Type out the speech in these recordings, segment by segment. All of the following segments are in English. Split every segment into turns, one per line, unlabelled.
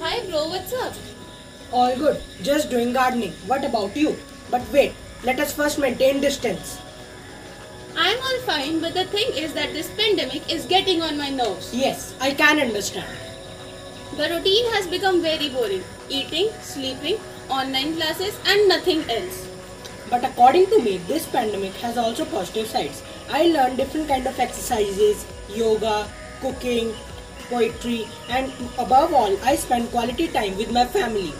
Hi bro, what's up?
All good, just doing gardening. What about you? But wait, let us first maintain distance.
I'm all fine, but the thing is that this pandemic is getting on my nerves.
Yes, I can understand.
The routine has become very boring. Eating, sleeping, online classes and nothing else.
But according to me, this pandemic has also positive sides. I learned different kind of exercises, yoga, cooking, poetry, and above all, I spend quality time with my family.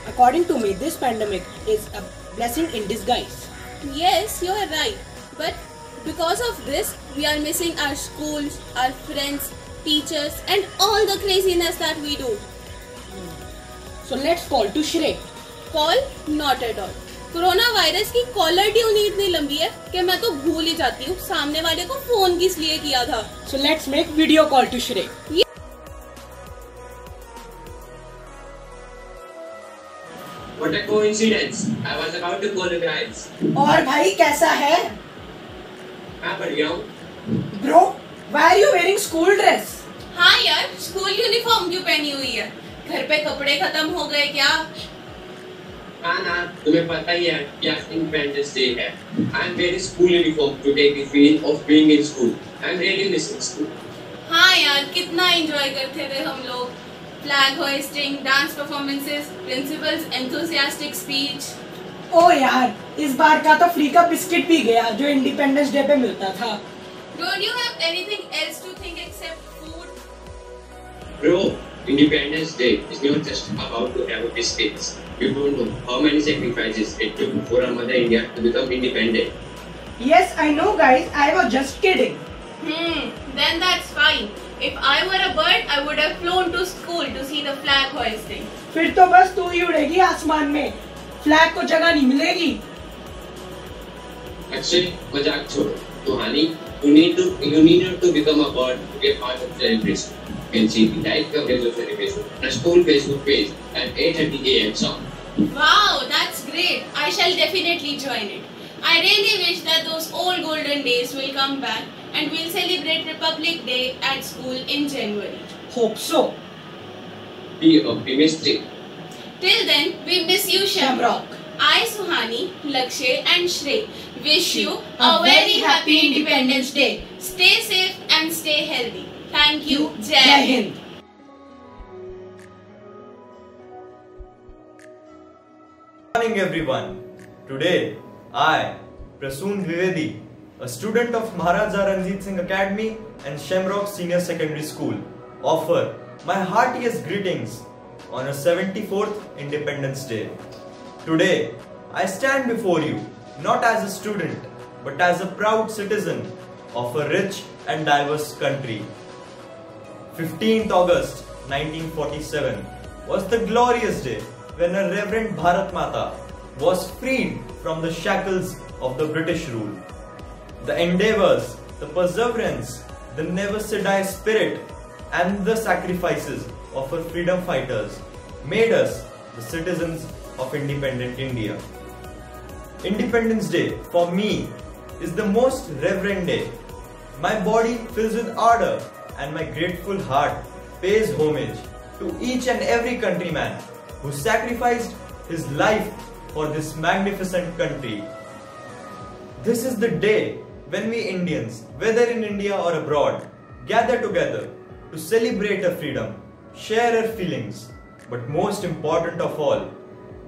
According to me, this pandemic is a blessing in disguise.
Yes, you are right. But because of this, we are missing our schools, our friends, teachers and all the craziness that we do.
So let's call to Shrey.
Call? Not at all. Corona virus की caller tune ही इतनी लंबी है कि मैं तो भूल ही जाती हूँ सामने वाले को फोन किस लिए किया था.
So let's make video call to Shrey.
What a coincidence! I was about to call you guys.
और भाई कैसा है?
मैं बढ़िया हूँ.
Bro, why are you wearing school dress?
हाँ यार, स्कूल यूनिफॉर्म क्यों पहनी हुई है? घर पे कपड़े खत्म हो गए क्या?
हाँ ना, तुम्हें पता ही है कि आज इंडिपेंडेंस डे है. I am wearing school uniform to take the feel of being in school. I am really missing school.
हाँ यार, कितना एंजॉय करते थे हम लोग. Flag hoisting, dance performances, principal's enthusiastic speech.
ओ यार, इस बार का तो फ्री का बिस्किट भी गया जो इंडिपेंडेंस डे पे मिलता था.
Don't you have anything else to think except food?
Bro, Independence Day is not just about to have biscuits. You don't know how many sacrifices it took for our mother India to become independent.
Yes, I know guys, I was just kidding.
Then that's fine. If I were a bird, I would have flown to school to see the flag hoisting.
फिर तो बस तू ही उड़ेगी आसमान में. Flag को जगह नहीं मिलेगी.
Actually, मजाक छोड़ो. Tuhani, you need not to become a bird to be a part of celebration. You can see the live coverage of celebration on a school Facebook page at 8:30 a.m. sharp.
Wow, that's great. I shall definitely join it. I really wish that those old golden days will come back and we'll celebrate Republic Day at school in January.
Hope so.
Be optimistic.
Till then, we miss you, Shamrock.
Shamrock.
I, Suhani, Lakshay and Shrey wish you a very happy Independence Day. Stay safe and stay healthy. Thank you. Jai
Jai
Hind.
Hind.
Good morning everyone. Today I, Prasoon Dwivedi, a student of Maharaja Ranjit Singh Academy and Shamrock Senior Secondary School, offer my heartiest greetings on a 74th Independence Day. Today I stand before you not as a student but as a proud citizen of a rich and diverse country. 15th August 1947 was the glorious day when a Reverend Bharat Mata was freed from the shackles of the British rule. The endeavors, the perseverance, the never say die spirit and the sacrifices of our freedom fighters made us the citizens of independent India. Independence Day for me is the most reverent day. My body fills with ardor and my grateful heart pays homage to each and every countryman who sacrificed his life for this magnificent country. This is the day when we Indians, whether in India or abroad, gather together to celebrate our freedom, share our feelings, but most important of all,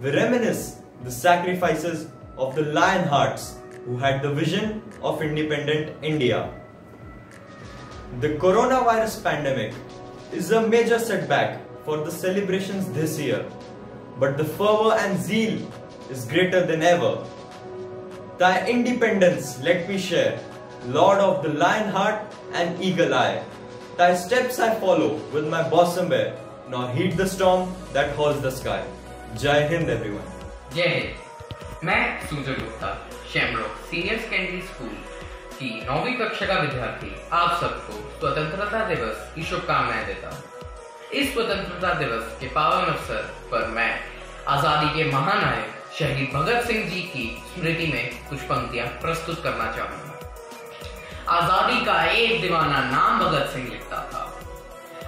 we reminisce the sacrifices of the lion hearts who had the vision of independent India. The coronavirus pandemic is a major setback for the celebrations this year, but the fervor and zeal is greater than ever. Thy independence let me share, Lord of the lion heart and eagle eye. Thy steps I follow with my bosom bare, nor heed the storm that holds the sky. Jai Hind everyone.
जय हिंद. मैं सूजन Gupta Shamrock senior secondary school की 9वीं कक्षा का विद्यार्थी आप सबको स्वतंत्रता दिवस की शुभकामनाएं देता हूँ. इस स्वतंत्रता दिवस के पावन अवसर पर मैं आजादी के महानायक शहीद भगत सिंह जी की स्मृति में कुछ पंक्तियां प्रस्तुत करना चाहूंगा. आजादी का एक दीवाना नाम भगत सिंह लिखता था.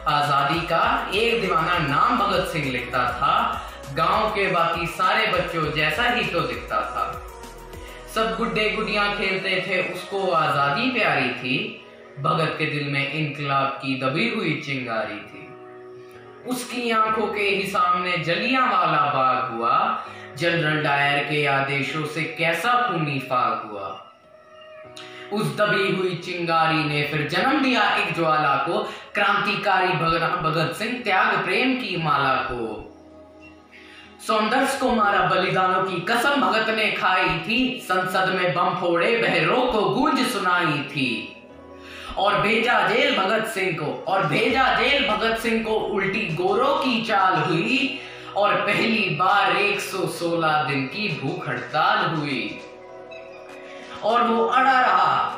आजादी का एक दीवाना नाम भगत सिंह लिखता था, गांव के बाकी सारे बच्चों जैसा ही तो दिखता था। सब गुड्डे गुडियां खेलते थे, उसको आजादी प्यारी थी, भगत के दिल में इनकलाब की दबी हुई चिंगारी थी। उसकी आंखों के ही सामने जलियांवाला बाग हुआ, जनरल डायर के आदेशों से कैसा खूनी फाग हुआ। उस दबी हुई चिंगारी ने फिर जन्म दिया एक ज्वाला को, क्रांतिकारी भगत सिंह त्याग प्रेम की माला को। सौंदर्य को मारा बलिदानों की कसम भगत ने खाई थी, संसद में बम फोड़े बहरों को गूंज सुनाई थी। और भेजा जेल भगत सिंह को उल्टी गोरों की चाल हुई, और पहली बार 116 दिन की भूख हड़ताल हुई। और वो अड़ा रहा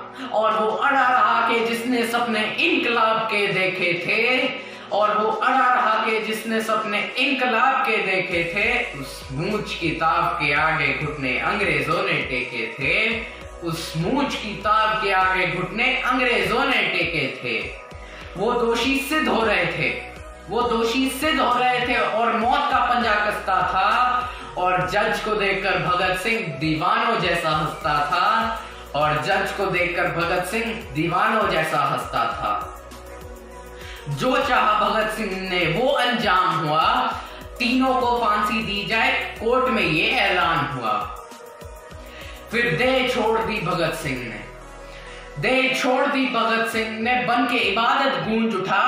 कि जिसने सपने इनकलाब के देखे थे, उस मूंछ की ताव के आगे घुटने अंग्रेजों ने टेके थे। वो दोषी सिद्ध हो रहे थे और मौत का पंजा कसता था, और जज को देखकर भगत सिंह दीवानों जैसा हंसता था। जो चाहा भगत सिंह ने वो अंजाम हुआ, तीनों को फांसी दी जाए, कोर्ट में ये ऐलान हुआ। फिर देह छोड़ दी भगत सिंह ने बन के इबादत गूंज उठा,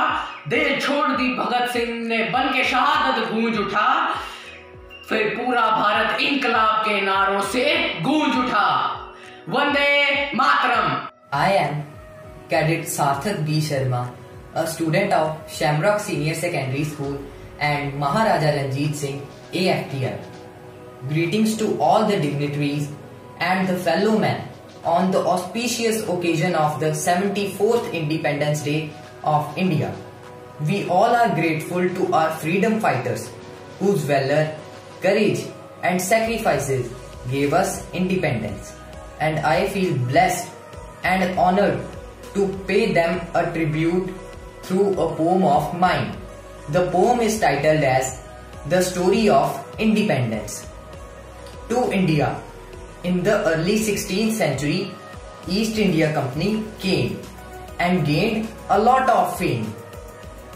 शहादत गूंज उठा। फिर पूरा भारत इनकलाब के नारों से गूंज उठा। Vande Mataram.
I am Cadet Sarthak B. Sharma, a student of Shamrock Senior Secondary School and Maharaja Ranjit Singh AFTR. Greetings to all the dignitaries and the fellow men on the auspicious occasion of the 74th Independence Day of India. We all are grateful to our freedom fighters whose valor, courage and sacrifices gave us independence, and I feel blessed and honored to pay them a tribute through a poem of mine. The poem is titled as The Story of Independence. To India, in the early 16th century, East India Company came and gained a lot of fame.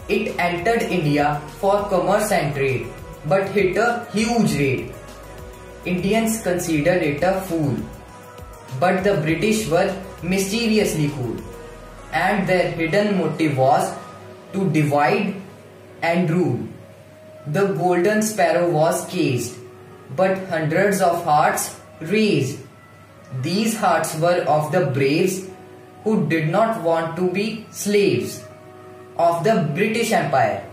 It entered India for commerce and trade, but hit a huge raid. Indians considered it a fool, but the British were mysteriously cool, and their hidden motive was to divide and rule. The golden sparrow was caged, but hundreds of hearts raised. These hearts were of the braves who did not want to be slaves of the British Empire,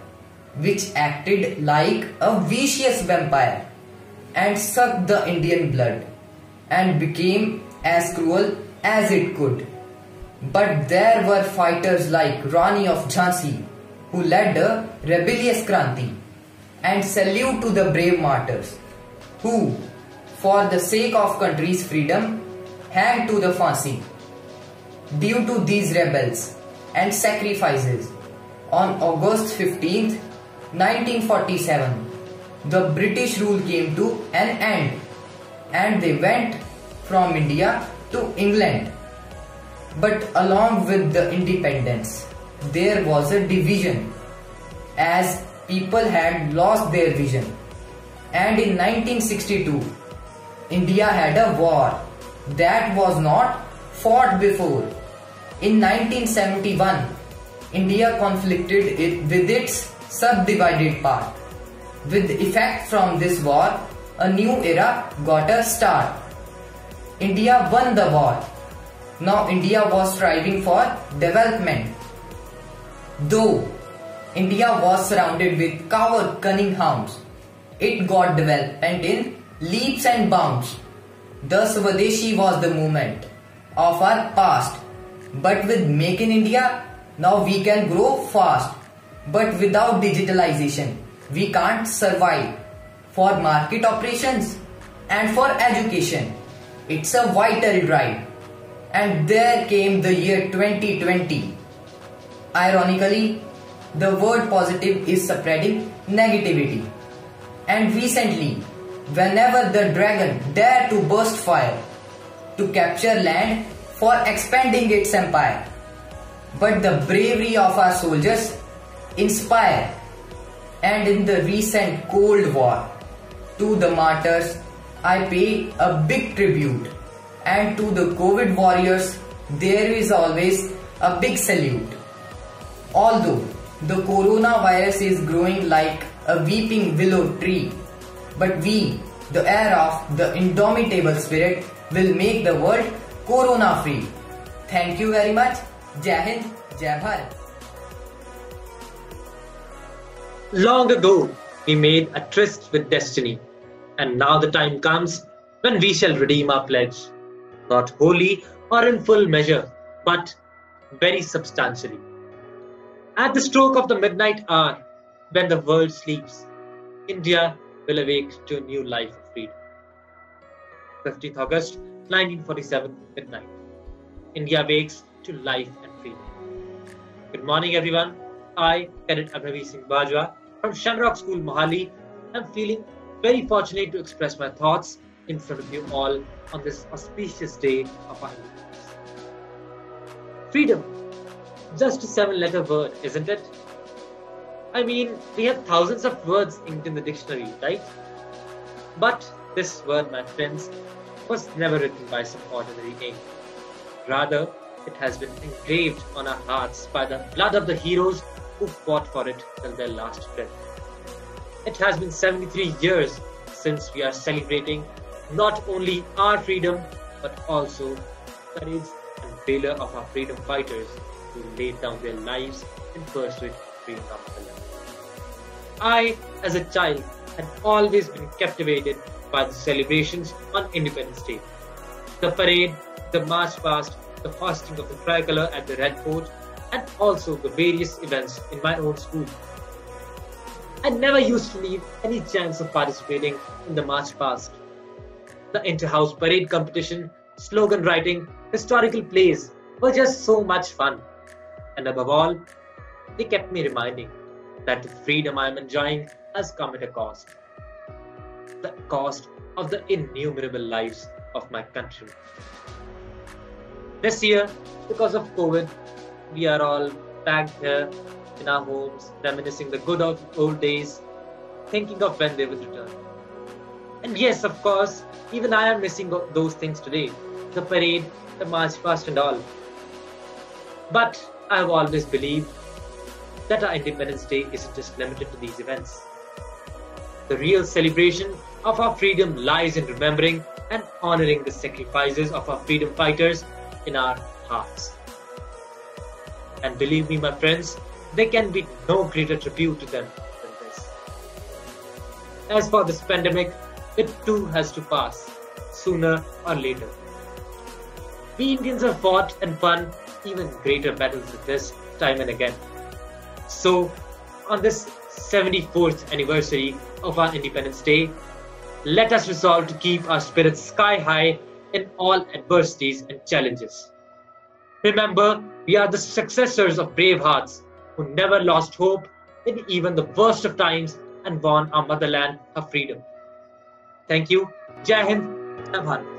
which acted like a vicious vampire and sucked the Indian blood and became as cruel as it could. But there were fighters like Rani of Jhansi who led a rebellious Kranti, and salute to the brave martyrs who, for the sake of country's freedom, hanged to the phansi. Due to these rebels and sacrifices, on August 15th, 1947, the British rule came to an end, and they went from India to England. But along with the independence, there was a division, as people had lost their vision. And in 1962, India had a war that was not fought before. In 1971, India conflicted with its subdivided part. With effect from this war, a new era got a start. India won the war. Now India was striving for development. Though India was surrounded with coward cunning hounds, it got development in leaps and bounds. The Swadeshi was the movement of our past. But with Make in India, now we can grow fast. But without digitalization, we can't survive. For market operations and for education, it's a vital drive. And there came the year 2020. Ironically, the word positive is spreading negativity. And recently, whenever the dragon dared to burst fire to capture land for expanding its empire, but the bravery of our soldiers inspire. And in the recent Cold War, to the martyrs, I pay a big tribute. And to the COVID warriors, there is always a big salute. Although the coronavirus is growing like a weeping willow tree, but we, the heir of the indomitable spirit, will make the world corona free. Thank you very much. Jai Hind, Jai Bharat.
Long ago, we made a tryst with destiny, and now the time comes when we shall redeem our pledge, not wholly or in full measure, but very substantially. At the stroke of the midnight hour, when the world sleeps, India will awake to a new life of freedom. 15th August 1947, midnight. India wakes to life and freedom. Good morning, everyone. I, Cadet Abhinavi Singh Bajwa from Shamrock School, Mohali, am feeling very fortunate to express my thoughts in front of you all on this auspicious day of our independence. Freedom, just a 7-letter word, isn't it? I mean, we have thousands of words inked in the dictionary, right? But this word, my friends, was never written by some ordinary ink. Rather, it has been engraved on our hearts by the blood of the heroes who fought for it till their last breath. It has been 73 years since we are celebrating not only our freedom, but also the courage and valor of our freedom fighters who laid down their lives in pursuit of freeing our motherland. I, as a child, had always been captivated by the celebrations on Independence Day. The parade, the march past, the hoisting of the tricolour at the Red Fort, and also the various events in my own school. I never used to leave any chance of participating in the march past. The inter-house parade competition, slogan writing, historical plays were just so much fun. And above all, they kept me reminding that the freedom I am enjoying has come at a cost. The cost of the innumerable lives of my countrymen. This year, because of COVID, we are all packed here in our homes, reminiscing the good old days, thinking of when they would return. And yes, of course, even I am missing those things today, the parade, the march past and all. But I have always believed that our Independence Day isn't just limited to these events. The real celebration of our freedom lies in remembering and honoring the sacrifices of our freedom fighters in our hearts. And believe me, my friends, there can be no greater tribute to them than this. As for this pandemic, it too has to pass, sooner or later. We Indians have fought and won even greater battles than this time and again. So, on this 74th anniversary of our Independence Day, let us resolve to keep our spirits sky high in all adversities and challenges. Remember, we are the successors of brave hearts who never lost hope in even the worst of times and won our motherland her freedom. Thank you. Jai Hind, Jai Bharat.